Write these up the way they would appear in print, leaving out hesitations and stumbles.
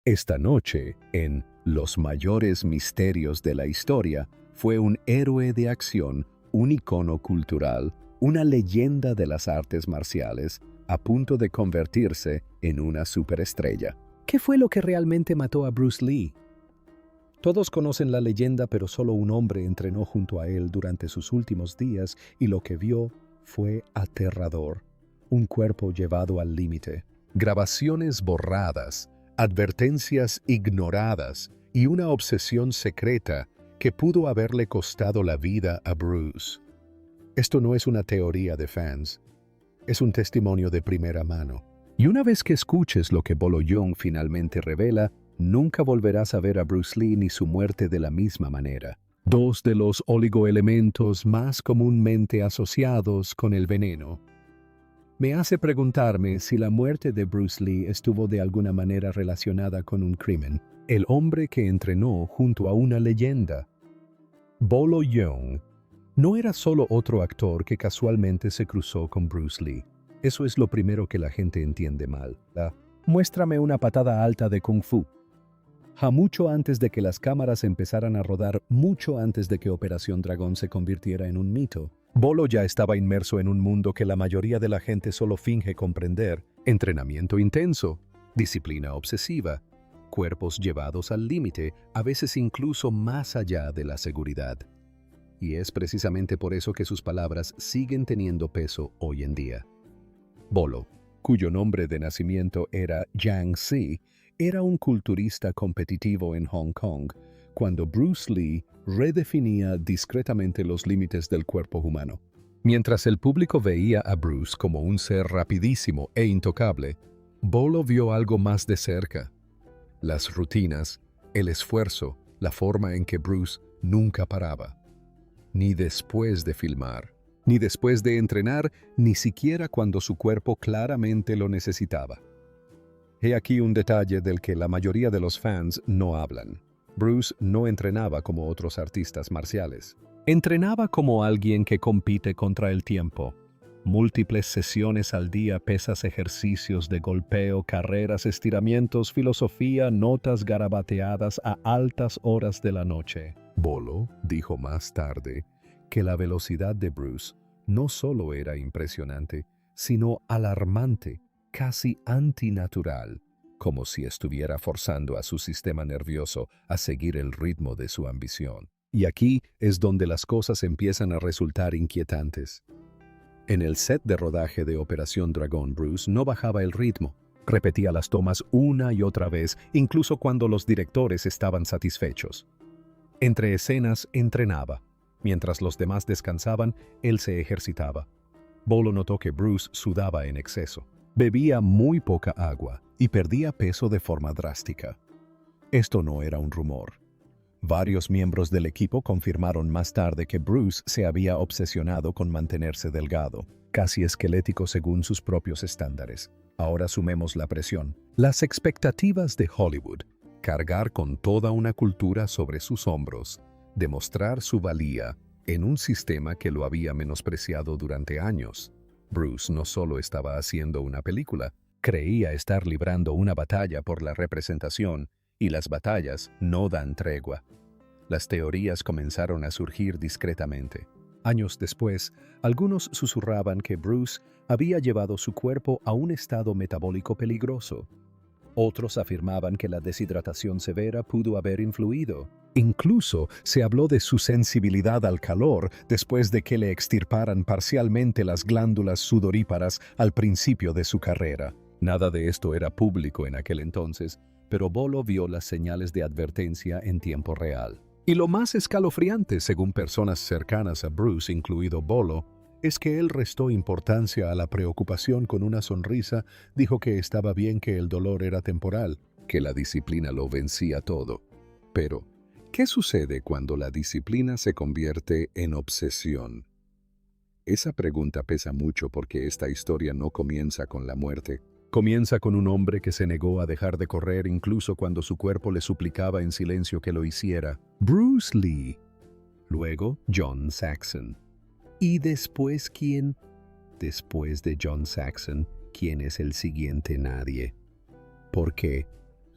Esta noche, en Los mayores misterios de la historia, fue un héroe de acción, un icono cultural, una leyenda de las artes marciales, a punto de convertirse en una superestrella. ¿Qué fue lo que realmente mató a Bruce Lee? Todos conocen la leyenda, pero solo un hombre entrenó junto a él durante sus últimos días y lo que vio fue aterrador. Un cuerpo llevado al límite, grabaciones borradas, advertencias ignoradas y una obsesión secreta que pudo haberle costado la vida a Bruce. Esto no es una teoría de fans, es un testimonio de primera mano. Y una vez que escuches lo que Bolo Yeung finalmente revela, nunca volverás a ver a Bruce Lee ni su muerte de la misma manera. Dos de los oligoelementos más comúnmente asociados con el veneno. Me hace preguntarme si la muerte de Bruce Lee estuvo de alguna manera relacionada con un crimen. El hombre que entrenó junto a una leyenda. Bolo Yeung no era solo otro actor que casualmente se cruzó con Bruce Lee. Eso es lo primero que la gente entiende mal. Muéstrame una patada alta de Kung Fu. Mucho antes de que las cámaras empezaran a rodar, mucho antes de que Operación Dragón se convirtiera en un mito, Bolo ya estaba inmerso en un mundo que la mayoría de la gente solo finge comprender. Entrenamiento intenso, disciplina obsesiva, cuerpos llevados al límite, a veces incluso más allá de la seguridad. Y es precisamente por eso que sus palabras siguen teniendo peso hoy en día. Bolo, cuyo nombre de nacimiento era Yang Si, era un culturista competitivo en Hong Kong, cuando Bruce Lee redefinía discretamente los límites del cuerpo humano. Mientras el público veía a Bruce como un ser rapidísimo e intocable, Bolo vio algo más de cerca. Las rutinas, el esfuerzo, la forma en que Bruce nunca paraba. Ni después de filmar, ni después de entrenar, ni siquiera cuando su cuerpo claramente lo necesitaba. He aquí un detalle del que la mayoría de los fans no hablan. Bruce no entrenaba como otros artistas marciales. Entrenaba como alguien que compite contra el tiempo. Múltiples sesiones al día, pesas, ejercicios de golpeo, carreras, estiramientos, filosofía, notas garabateadas a altas horas de la noche. Bolo dijo más tarde que la velocidad de Bruce no solo era impresionante, sino alarmante, casi antinatural, como si estuviera forzando a su sistema nervioso a seguir el ritmo de su ambición. Y aquí es donde las cosas empiezan a resultar inquietantes. En el set de rodaje de Operación Dragón, Bruce no bajaba el ritmo. Repetía las tomas una y otra vez, incluso cuando los directores estaban satisfechos. Entre escenas entrenaba. Mientras los demás descansaban, él se ejercitaba. Bolo notó que Bruce sudaba en exceso. Bebía muy poca agua y perdía peso de forma drástica. Esto no era un rumor. Varios miembros del equipo confirmaron más tarde que Bruce se había obsesionado con mantenerse delgado, casi esquelético según sus propios estándares. Ahora sumemos la presión, las expectativas de Hollywood, cargar con toda una cultura sobre sus hombros, demostrar su valía en un sistema que lo había menospreciado durante años. Bruce no solo estaba haciendo una película, creía estar librando una batalla por la representación, y las batallas no dan tregua. Las teorías comenzaron a surgir discretamente. Años después, algunos susurraban que Bruce había llevado su cuerpo a un estado metabólico peligroso. Otros afirmaban que la deshidratación severa pudo haber influido. Incluso se habló de su sensibilidad al calor después de que le extirparan parcialmente las glándulas sudoríparas al principio de su carrera. Nada de esto era público en aquel entonces, pero Bolo vio las señales de advertencia en tiempo real. Y lo más escalofriante, según personas cercanas a Bruce, incluido Bolo, es que él restó importancia a la preocupación con una sonrisa, dijo que estaba bien, que el dolor era temporal, que la disciplina lo vencía todo. Pero, ¿qué sucede cuando la disciplina se convierte en obsesión? Esa pregunta pesa mucho porque esta historia no comienza con la muerte. Comienza con un hombre que se negó a dejar de correr incluso cuando su cuerpo le suplicaba en silencio que lo hiciera. Bruce Lee. Luego, John Saxon. ¿Y después quién? Después de John Saxon, ¿quién es el siguiente nadie? Porque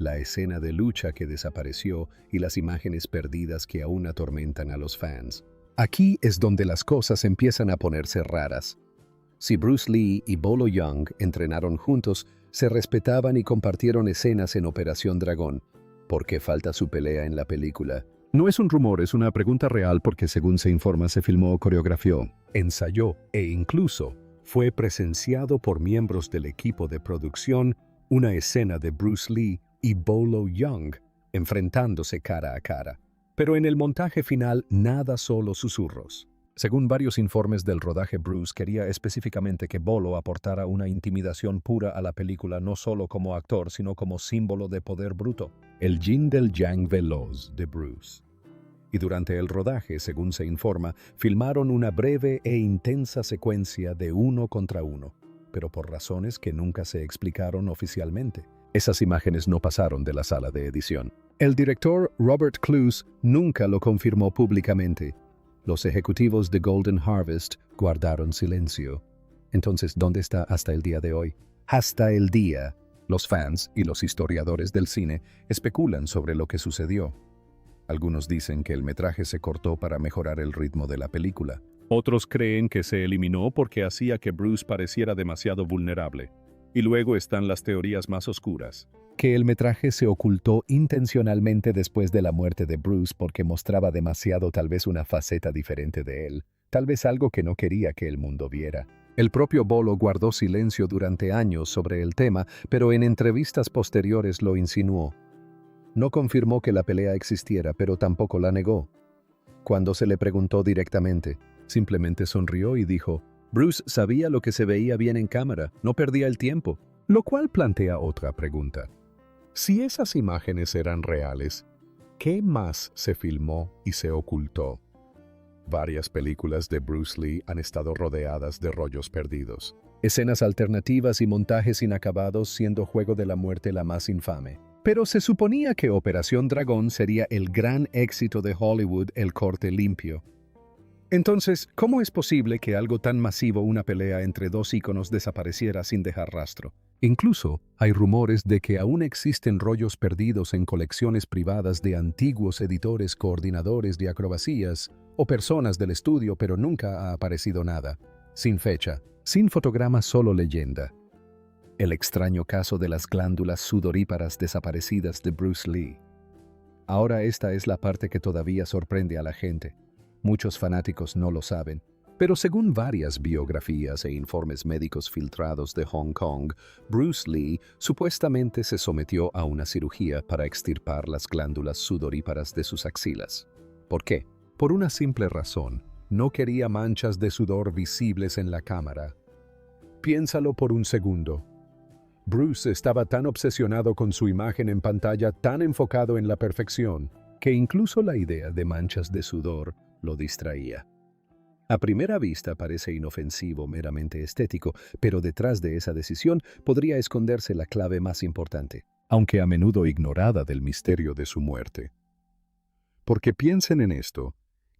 la escena de lucha que desapareció y las imágenes perdidas que aún atormentan a los fans. Aquí es donde las cosas empiezan a ponerse raras. Si Bruce Lee y Bolo Yeung entrenaron juntos, se respetaban y compartieron escenas en Operación Dragón, ¿por qué falta su pelea en la película? No es un rumor, es una pregunta real porque según se informa se filmó, coreografió, ensayó e incluso fue presenciado por miembros del equipo de producción una escena de Bruce Lee y Bolo Yeung enfrentándose cara a cara. Pero en el montaje final nada, solo susurros. Según varios informes del rodaje, Bruce quería específicamente que Bolo aportara una intimidación pura a la película, no solo como actor, sino como símbolo de poder bruto. El yin del yang veloz de Bruce. Y durante el rodaje, según se informa, filmaron una breve e intensa secuencia de 1 contra 1, pero por razones que nunca se explicaron oficialmente. Esas imágenes no pasaron de la sala de edición. El director Robert Clouse nunca lo confirmó públicamente. Los ejecutivos de Golden Harvest guardaron silencio. Entonces, ¿dónde está hasta el día de hoy? Hasta el día, los fans y los historiadores del cine especulan sobre lo que sucedió. Algunos dicen que el metraje se cortó para mejorar el ritmo de la película. Otros creen que se eliminó porque hacía que Bruce pareciera demasiado vulnerable. Y luego están las teorías más oscuras. Que el metraje se ocultó intencionalmente después de la muerte de Bruce porque mostraba demasiado, tal vez una faceta diferente de él, tal vez algo que no quería que el mundo viera. El propio Bolo guardó silencio durante años sobre el tema, pero en entrevistas posteriores lo insinuó. No confirmó que la pelea existiera, pero tampoco la negó. Cuando se le preguntó directamente, simplemente sonrió y dijo, Bruce sabía lo que se veía bien en cámara, no perdía el tiempo. Lo cual plantea otra pregunta. Si esas imágenes eran reales, ¿qué más se filmó y se ocultó? Varias películas de Bruce Lee han estado rodeadas de rollos perdidos. Escenas alternativas y montajes inacabados, siendo Juego de la Muerte la más infame. Pero se suponía que Operación Dragón sería el gran éxito de Hollywood, el corte limpio. Entonces, ¿cómo es posible que algo tan masivo, una pelea entre dos íconos, desapareciera sin dejar rastro? Incluso hay rumores de que aún existen rollos perdidos en colecciones privadas de antiguos editores, coordinadores de acrobacias o personas del estudio, pero nunca ha aparecido nada. Sin fecha, sin fotograma, solo leyenda. El extraño caso de las glándulas sudoríparas desaparecidas de Bruce Lee. Ahora esta es la parte que todavía sorprende a la gente. Muchos fanáticos no lo saben, pero según varias biografías e informes médicos filtrados de Hong Kong, Bruce Lee supuestamente se sometió a una cirugía para extirpar las glándulas sudoríparas de sus axilas. ¿Por qué? Por una simple razón. No quería manchas de sudor visibles en la cámara. Piénsalo por un segundo. Bruce estaba tan obsesionado con su imagen en pantalla, tan enfocado en la perfección, que incluso la idea de manchas de sudor lo distraía. A primera vista parece inofensivo, meramente estético, pero detrás de esa decisión podría esconderse la clave más importante, aunque a menudo ignorada, del misterio de su muerte. Porque piensen en esto,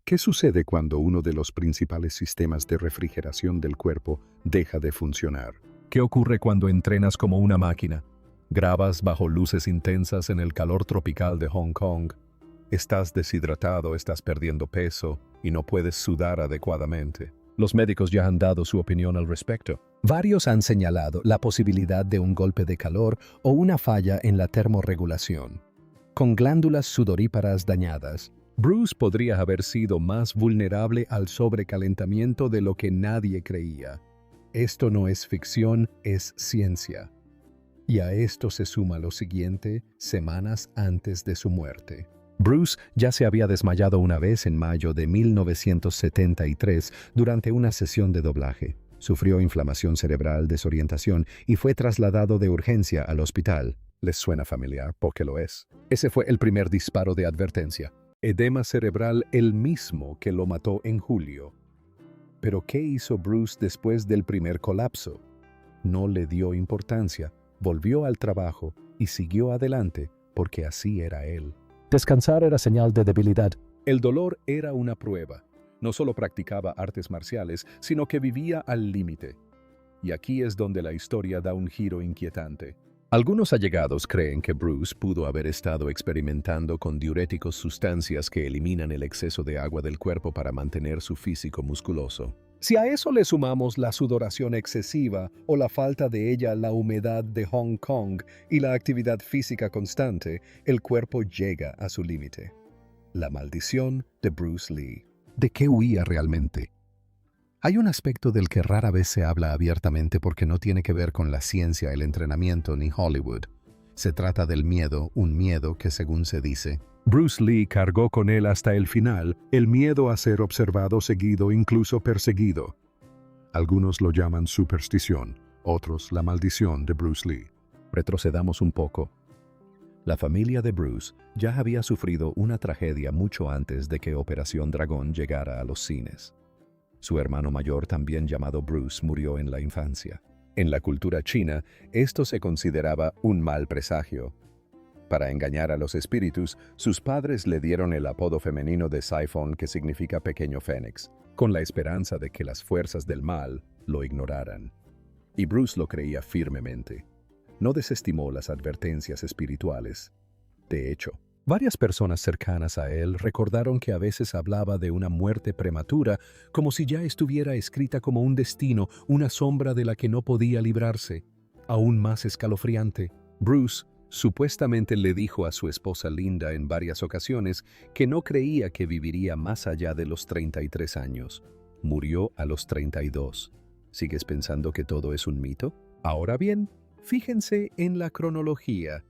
¿qué sucede cuando uno de los principales sistemas de refrigeración del cuerpo deja de funcionar? ¿Qué ocurre cuando entrenas como una máquina? Grabas bajo luces intensas en el calor tropical de Hong Kong. Estás deshidratado, estás perdiendo peso y no puedes sudar adecuadamente. Los médicos ya han dado su opinión al respecto. Varios han señalado la posibilidad de un golpe de calor o una falla en la termorregulación. Con glándulas sudoríparas dañadas, Bruce podría haber sido más vulnerable al sobrecalentamiento de lo que nadie creía. Esto no es ficción, es ciencia. Y a esto se suma lo siguiente, semanas antes de su muerte. Bruce ya se había desmayado una vez en mayo de 1973 durante una sesión de doblaje. Sufrió inflamación cerebral, desorientación y fue trasladado de urgencia al hospital. ¿Les suena familiar? Porque lo es. Ese fue el primer disparo de advertencia. Edema cerebral, el mismo que lo mató en julio. Pero ¿qué hizo Bruce después del primer colapso? No le dio importancia, volvió al trabajo y siguió adelante porque así era él. Descansar era señal de debilidad. El dolor era una prueba. No solo practicaba artes marciales, sino que vivía al límite. Y aquí es donde la historia da un giro inquietante. Algunos allegados creen que Bruce pudo haber estado experimentando con diuréticos, sustancias que eliminan el exceso de agua del cuerpo para mantener su físico musculoso. Si a eso le sumamos la sudoración excesiva o la falta de ella, la humedad de Hong Kong y la actividad física constante, el cuerpo llega a su límite. La maldición de Bruce Lee. ¿De qué huía realmente? Hay un aspecto del que rara vez se habla abiertamente porque no tiene que ver con la ciencia, el entrenamiento ni Hollywood. Se trata del miedo, un miedo que, según se dice, Bruce Lee cargó con él hasta el final, el miedo a ser observado, seguido, incluso perseguido. Algunos lo llaman superstición, otros la maldición de Bruce Lee. Retrocedamos un poco. La familia de Bruce ya había sufrido una tragedia mucho antes de que Operación Dragón llegara a los cines. Su hermano mayor, también llamado Bruce, murió en la infancia. En la cultura china, esto se consideraba un mal presagio. Para engañar a los espíritus, sus padres le dieron el apodo femenino de Siphon, que significa pequeño fénix, con la esperanza de que las fuerzas del mal lo ignoraran. Y Bruce lo creía firmemente. No desestimó las advertencias espirituales. De hecho, varias personas cercanas a él recordaron que a veces hablaba de una muerte prematura, como si ya estuviera escrita como un destino, una sombra de la que no podía librarse. Aún más escalofriante, Bruce supuestamente le dijo a su esposa Linda en varias ocasiones que no creía que viviría más allá de los 33 años. Murió a los 32. ¿Sigues pensando que todo es un mito? Ahora bien, fíjense en la cronología.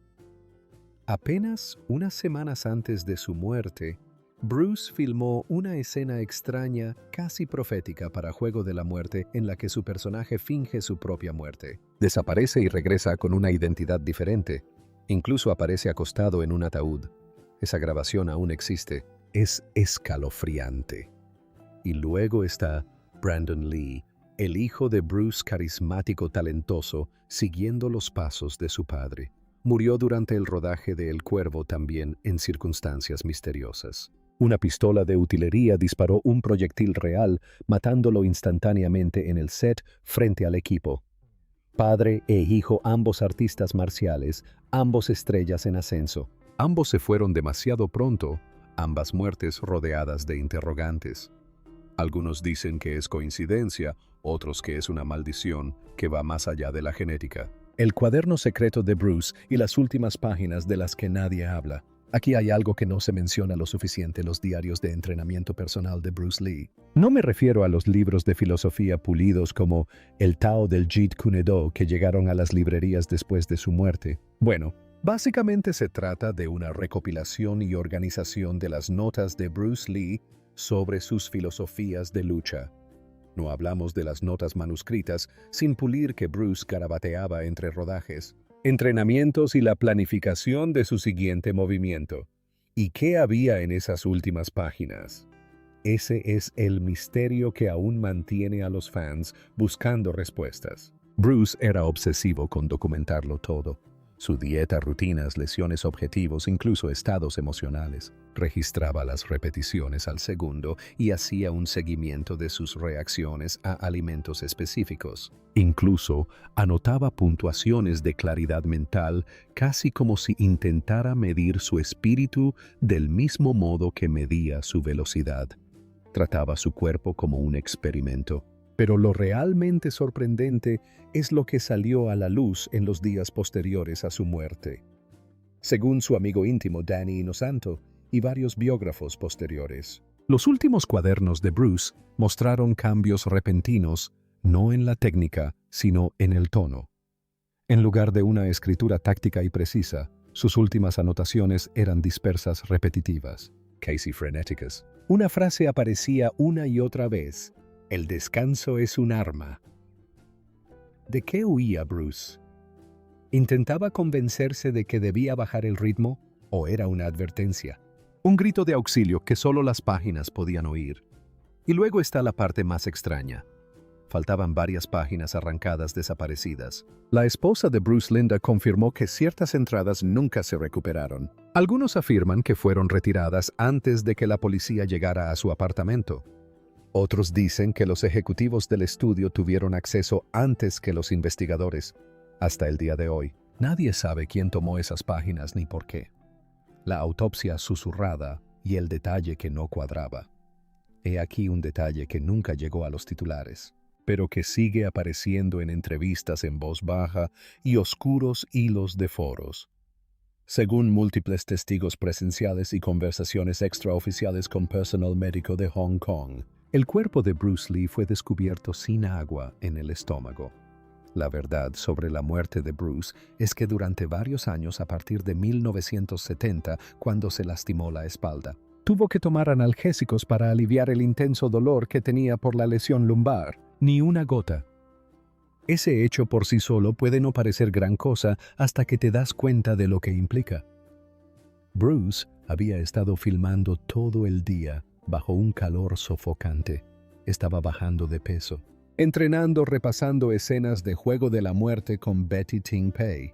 Apenas unas semanas antes de su muerte, Bruce filmó una escena extraña, casi profética para Juego de la Muerte, en la que su personaje finge su propia muerte. Desaparece y regresa con una identidad diferente. Incluso aparece acostado en un ataúd. Esa grabación aún existe. Es escalofriante. Y luego está Brandon Lee, el hijo de Bruce, carismático, talentoso, siguiendo los pasos de su padre. Murió durante el rodaje de El Cuervo, también en circunstancias misteriosas. Una pistola de utilería disparó un proyectil real, matándolo instantáneamente en el set frente al equipo. Padre e hijo, ambos artistas marciales, ambos estrellas en ascenso. Ambos se fueron demasiado pronto, ambas muertes rodeadas de interrogantes. Algunos dicen que es coincidencia, otros que es una maldición que va más allá de la genética. El cuaderno secreto de Bruce y las últimas páginas de las que nadie habla. Aquí hay algo que no se menciona lo suficiente en los diarios de entrenamiento personal de Bruce Lee. No me refiero a los libros de filosofía pulidos como el Tao del Jeet Kune Do que llegaron a las librerías después de su muerte. Bueno, básicamente se trata de una recopilación y organización de las notas de Bruce Lee sobre sus filosofías de lucha. No hablamos de las notas manuscritas sin pulir que Bruce garabateaba entre rodajes, entrenamientos y la planificación de su siguiente movimiento. ¿Y qué había en esas últimas páginas? Ese es el misterio que aún mantiene a los fans buscando respuestas. Bruce era obsesivo con documentarlo todo. Su dieta, rutinas, lesiones, objetivos, incluso estados emocionales. Registraba las repeticiones al segundo y hacía un seguimiento de sus reacciones a alimentos específicos. Incluso anotaba puntuaciones de claridad mental, casi como si intentara medir su espíritu del mismo modo que medía su velocidad. Trataba su cuerpo como un experimento. Pero lo realmente sorprendente es lo que salió a la luz en los días posteriores a su muerte. Según su amigo íntimo Danny Inosanto y varios biógrafos posteriores, los últimos cuadernos de Bruce mostraron cambios repentinos, no en la técnica, sino en el tono. En lugar de una escritura táctica y precisa, sus últimas anotaciones eran dispersas, repetitivas, casi frenéticas. Una frase aparecía una y otra vez: el descanso es un arma. ¿De qué huía Bruce? ¿Intentaba convencerse de que debía bajar el ritmo o era una advertencia? Un grito de auxilio que solo las páginas podían oír. Y luego está la parte más extraña. Faltaban varias páginas arrancadas desaparecidas. La esposa de Bruce, Linda, confirmó que ciertas entradas nunca se recuperaron. Algunos afirman que fueron retiradas antes de que la policía llegara a su apartamento. Otros dicen que los ejecutivos del estudio tuvieron acceso antes que los investigadores. Hasta el día de hoy, Nadie sabe quién tomó esas páginas ni por qué. La autopsia susurrada y el detalle que no cuadraba. He aquí un detalle que nunca llegó a los titulares, pero que sigue apareciendo en entrevistas en voz baja y oscuros hilos de foros. Según múltiples testigos presenciales y conversaciones extraoficiales con personal médico de Hong Kong, el cuerpo de Bruce Lee fue descubierto sin agua en el estómago. La verdad sobre la muerte de Bruce es que durante varios años a partir de 1970, cuando se lastimó la espalda, tuvo que tomar analgésicos para aliviar el intenso dolor que tenía por la lesión lumbar. Ni una gota. Ese hecho por sí solo puede no parecer gran cosa hasta que te das cuenta de lo que implica. Bruce había estado filmando todo el día bajo un calor sofocante. Estaba bajando de peso, entrenando repasando escenas de Juego de la Muerte con Betty Ting Pei.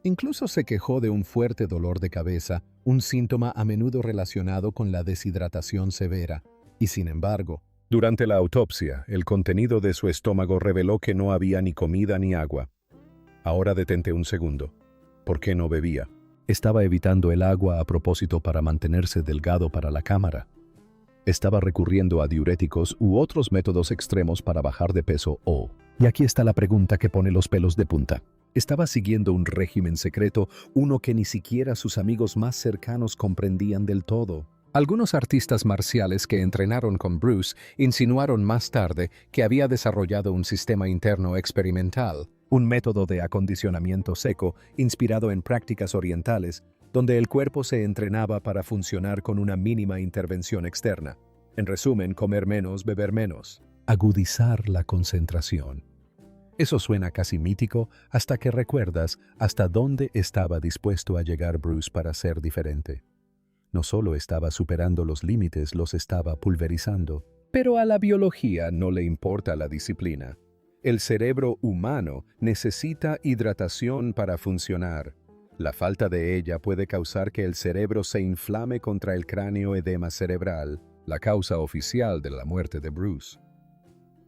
Incluso se quejó de un fuerte dolor de cabeza, un síntoma a menudo relacionado con la deshidratación severa, y sin embargo, durante la autopsia, el contenido de su estómago reveló que no había ni comida ni agua. Ahora detente un segundo. ¿Por qué no bebía? Estaba evitando el agua a propósito para mantenerse delgado para la cámara. Estaba recurriendo a diuréticos u otros métodos extremos para bajar de peso o, y aquí está la pregunta que pone los pelos de punta, estaba siguiendo un régimen secreto, uno que ni siquiera sus amigos más cercanos comprendían del todo. Algunos artistas marciales que entrenaron con Bruce insinuaron más tarde que había desarrollado un sistema interno experimental, un método de acondicionamiento seco inspirado en prácticas orientales, donde el cuerpo se entrenaba para funcionar con una mínima intervención externa. En resumen, comer menos, beber menos. Agudizar la concentración. Eso suena casi mítico hasta que recuerdas hasta dónde estaba dispuesto a llegar Bruce para ser diferente. No solo estaba superando los límites, los estaba pulverizando. Pero a la biología no le importa la disciplina. El cerebro humano necesita hidratación para funcionar. La falta de ella puede causar que el cerebro se inflame contra el cráneo edema cerebral, la causa oficial de la muerte de Bruce.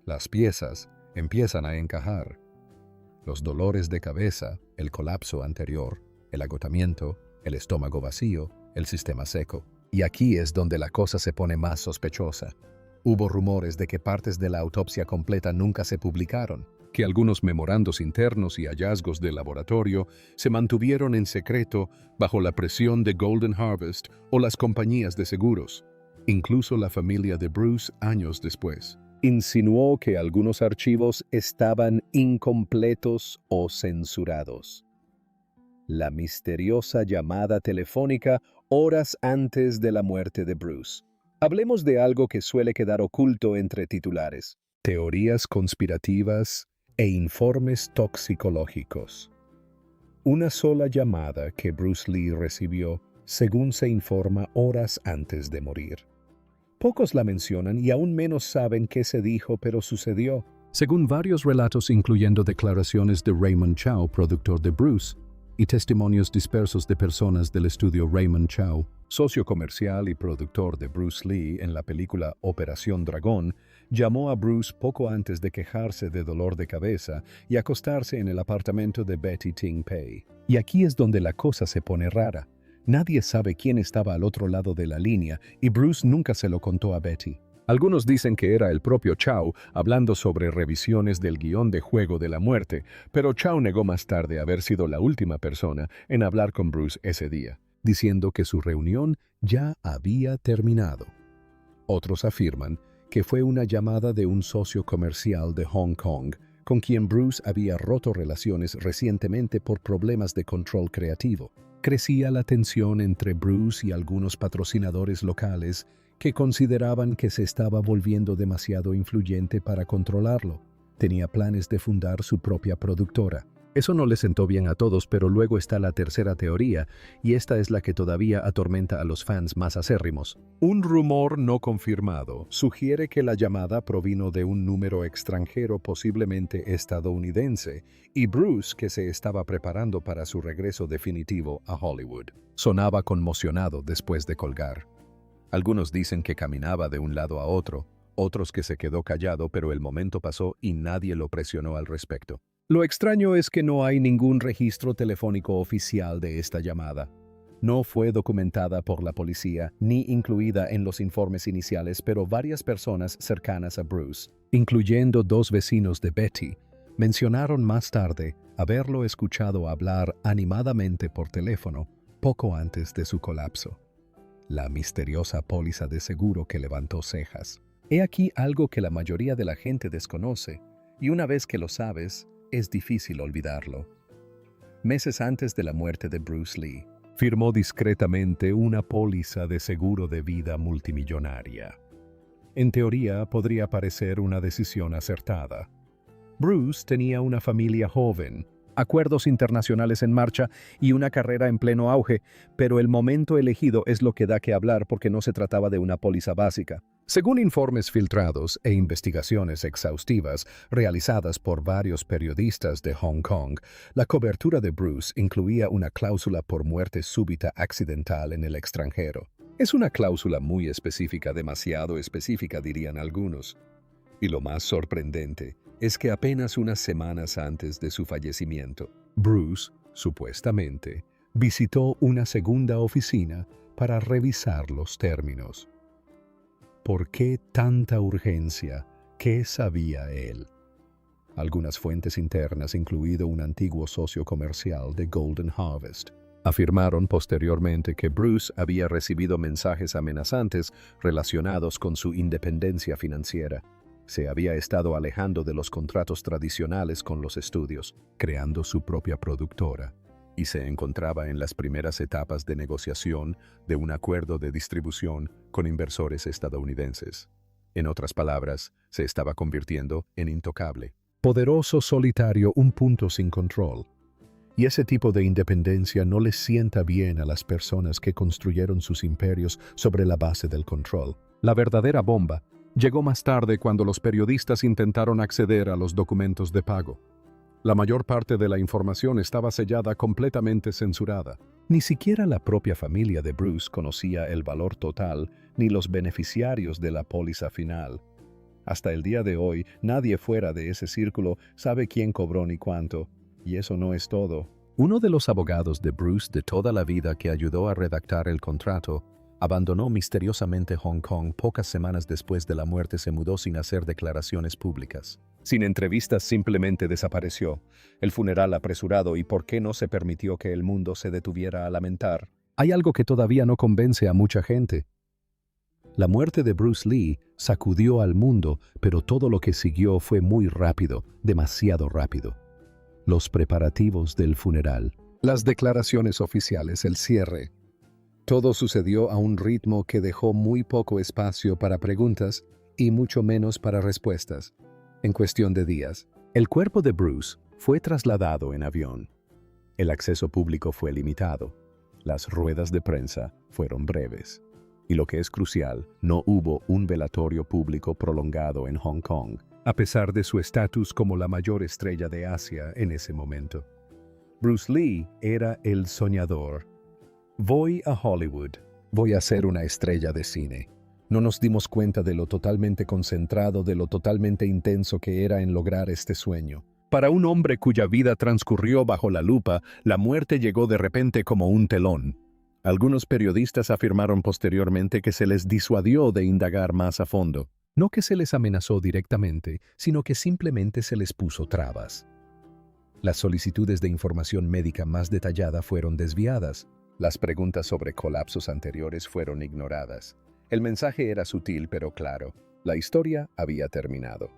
Las piezas empiezan a encajar. Los dolores de cabeza, el colapso anterior, el agotamiento, el estómago vacío, el sistema seco. Y aquí es donde la cosa se pone más sospechosa. Hubo rumores de que partes de la autopsia completa nunca se publicaron, que algunos memorandos internos y hallazgos de laboratorio se mantuvieron en secreto bajo la presión de Golden Harvest o las compañías de seguros. Incluso la familia de Bruce, años después, insinuó que algunos archivos estaban incompletos o censurados. La misteriosa llamada telefónica horas antes de la muerte de Bruce. Hablemos de algo que suele quedar oculto entre titulares: teorías conspirativas e informes toxicológicos. Una sola llamada que Bruce Lee recibió, según se informa, horas antes de morir. Pocos la mencionan y aún menos saben qué se dijo, pero sucedió. Según varios relatos, incluyendo declaraciones de Raymond Chow, productor de Bruce, y testimonios dispersos de personas del estudio Raymond Chow, socio comercial y productor de Bruce Lee en la película Operación Dragón, llamó a Bruce poco antes de quejarse de dolor de cabeza y acostarse en el apartamento de Betty Ting Pei. Y aquí es donde la cosa se pone rara. Nadie sabe quién estaba al otro lado de la línea y Bruce nunca se lo contó a Betty. Algunos dicen que era el propio Chow hablando sobre revisiones del guión de Juego de la Muerte, pero Chow negó más tarde haber sido la última persona en hablar con Bruce ese día, diciendo que su reunión ya había terminado. Otros afirman que fue una llamada de un socio comercial de Hong Kong, con quien Bruce había roto relaciones recientemente por problemas de control creativo. Crecía la tensión entre Bruce y algunos patrocinadores locales que consideraban que se estaba volviendo demasiado influyente para controlarlo. Tenía planes de fundar su propia productora. Eso no le sentó bien a todos, pero luego está la tercera teoría, y esta es la que todavía atormenta a los fans más acérrimos. Un rumor no confirmado sugiere que la llamada provino de un número extranjero, posiblemente estadounidense, y Bruce que se estaba preparando para su regreso definitivo a Hollywood. Sonaba conmocionado después de colgar. Algunos dicen que caminaba de un lado a otro, otros que se quedó callado, pero el momento pasó y nadie lo presionó al respecto. Lo extraño es que no hay ningún registro telefónico oficial de esta llamada. No fue documentada por la policía ni incluida en los informes iniciales, pero varias personas cercanas a Bruce, incluyendo 2 vecinos de Betty, mencionaron más tarde haberlo escuchado hablar animadamente por teléfono poco antes de su colapso. La misteriosa póliza de seguro que levantó cejas. He aquí algo que la mayoría de la gente desconoce, y una vez que lo sabes, es difícil olvidarlo. Meses antes de la muerte de Bruce Lee, firmó discretamente una póliza de seguro de vida multimillonaria. En teoría, podría parecer una decisión acertada. Bruce tenía una familia joven, acuerdos internacionales en marcha y una carrera en pleno auge, pero el momento elegido es lo que da que hablar porque no se trataba de una póliza básica. Según informes filtrados e investigaciones exhaustivas realizadas por varios periodistas de Hong Kong, la cobertura de Bruce incluía una cláusula por muerte súbita accidental en el extranjero. Es una cláusula muy específica, demasiado específica dirían algunos. Y lo más sorprendente es que apenas unas semanas antes de su fallecimiento, Bruce, supuestamente, visitó una segunda oficina para revisar los términos. ¿Por qué tanta urgencia? ¿Qué sabía él? Algunas fuentes internas, incluido un antiguo socio comercial de Golden Harvest, afirmaron posteriormente que Bruce había recibido mensajes amenazantes relacionados con su independencia financiera. Se había estado alejando de los contratos tradicionales con los estudios, creando su propia productora, y se encontraba en las primeras etapas de negociación de un acuerdo de distribución con inversores estadounidenses. En otras palabras, se estaba convirtiendo en intocable. Poderoso, solitario, un punto sin control. Y ese tipo de independencia no les sienta bien a las personas que construyeron sus imperios sobre la base del control. La verdadera bomba llegó más tarde cuando los periodistas intentaron acceder a los documentos de pago. La mayor parte de la información estaba sellada, completamente censurada. Ni siquiera la propia familia de Bruce conocía el valor total ni los beneficiarios de la póliza final. Hasta el día de hoy, nadie fuera de ese círculo sabe quién cobró ni cuánto. Y eso no es todo. Uno de los abogados de Bruce de toda la vida que ayudó a redactar el contrato abandonó misteriosamente Hong Kong pocas semanas después de la muerte. Se mudó sin hacer declaraciones públicas. Sin entrevistas, simplemente desapareció. El funeral apresurado y por qué no se permitió que el mundo se detuviera a lamentar. Hay algo que todavía no convence a mucha gente. La muerte de Bruce Lee sacudió al mundo, pero todo lo que siguió fue muy rápido, demasiado rápido. Los preparativos del funeral, las declaraciones oficiales, el cierre. Todo sucedió a un ritmo que dejó muy poco espacio para preguntas y mucho menos para respuestas. En cuestión de días, el cuerpo de Bruce fue trasladado en avión. El acceso público fue limitado. Las ruedas de prensa fueron breves. Y lo que es crucial, no hubo un velatorio público prolongado en Hong Kong, a pesar de su estatus como la mayor estrella de Asia en ese momento. Bruce Lee era el soñador. Voy a Hollywood. Voy a ser una estrella de cine. No nos dimos cuenta de lo totalmente concentrado, de lo totalmente intenso que era en lograr este sueño. Para un hombre cuya vida transcurrió bajo la lupa, la muerte llegó de repente como un telón. Algunos periodistas afirmaron posteriormente que se les disuadió de indagar más a fondo. No que se les amenazó directamente, sino que simplemente se les puso trabas. Las solicitudes de información médica más detallada fueron desviadas. Las preguntas sobre colapsos anteriores fueron ignoradas. El mensaje era sutil pero claro. La historia había terminado.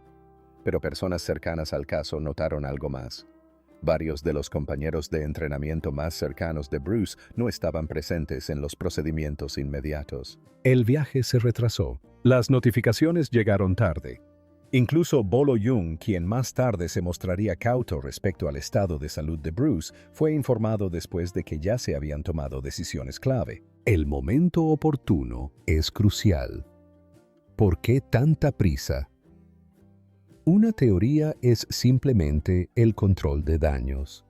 Pero personas cercanas al caso notaron algo más. Varios de los compañeros de entrenamiento más cercanos de Bruce no estaban presentes en los procedimientos inmediatos. El viaje se retrasó. Las notificaciones llegaron tarde. Incluso Bolo Yung, quien más tarde se mostraría cauto respecto al estado de salud de Bruce, fue informado después de que ya se habían tomado decisiones clave. El momento oportuno es crucial. ¿Por qué tanta prisa? Una teoría es simplemente el control de daños.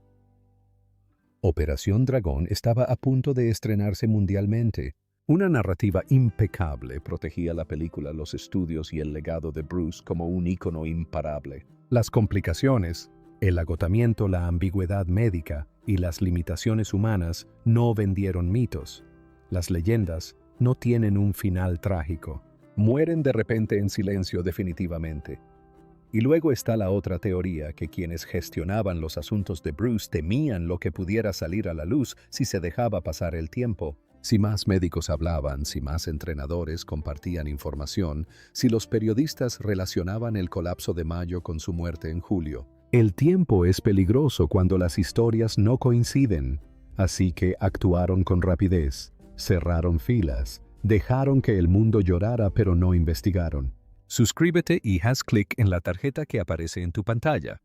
Operación Dragón estaba a punto de estrenarse mundialmente. Una narrativa impecable protegía la película, los estudios y el legado de Bruce como un ícono imparable. Las complicaciones, El agotamiento, la ambigüedad médica y las limitaciones humanas no vendieron mitos. Las leyendas no tienen un final trágico. Mueren de repente en silencio definitivamente. Y luego está la otra teoría, que quienes gestionaban los asuntos de Bruce temían lo que pudiera salir a la luz si se dejaba pasar el tiempo. Si más médicos hablaban, si más entrenadores compartían información, si los periodistas relacionaban el colapso de mayo con su muerte en julio. El tiempo es peligroso cuando las historias no coinciden, así que actuaron con rapidez, cerraron filas, dejaron que el mundo llorara pero no investigaron. Suscríbete y haz clic en la tarjeta que aparece en tu pantalla.